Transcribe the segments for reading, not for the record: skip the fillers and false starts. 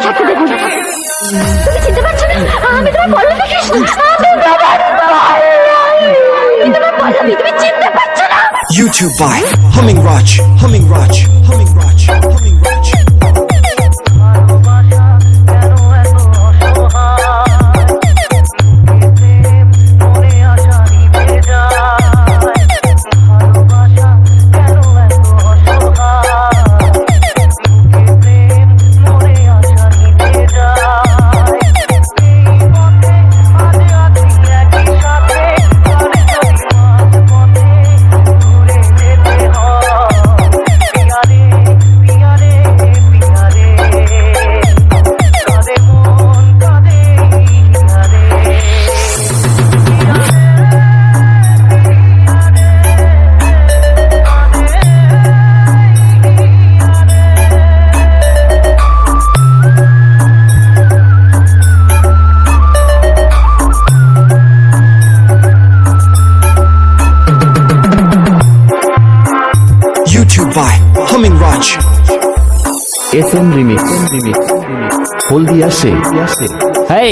থাকতে দেবো না। তুমি চিনতে পারছো না আমি তোমার পল্লবী কৃষ্ণ, আমি তোমার পল্লবী, তুমি চিনতে পারছো না। YouTube by Humming Raj, Humming Raj, Humming Raj, Humming Raj. YouTube by Humming Raj. SM Remix, Haldia say, hey!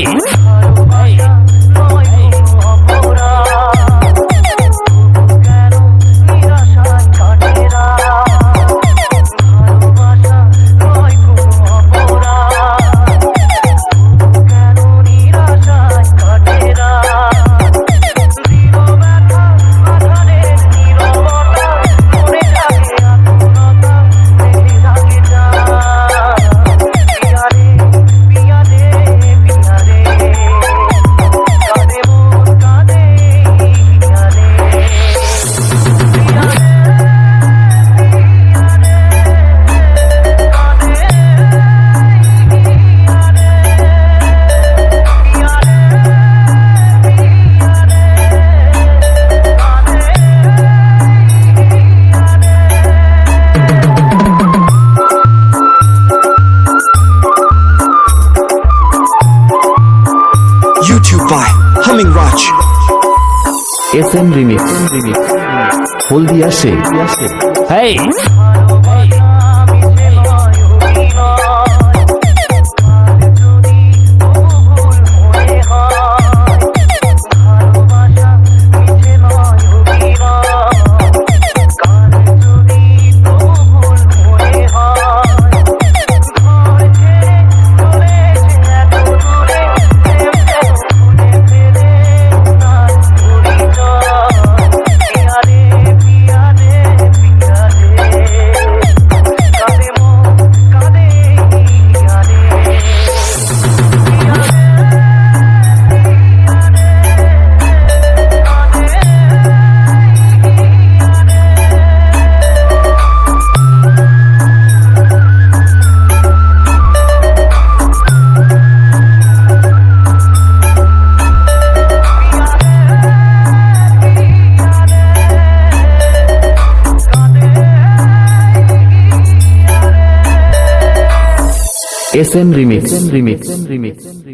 YouTube by Humming Raj. SM Remix, Haldia say, hey! SM Remix.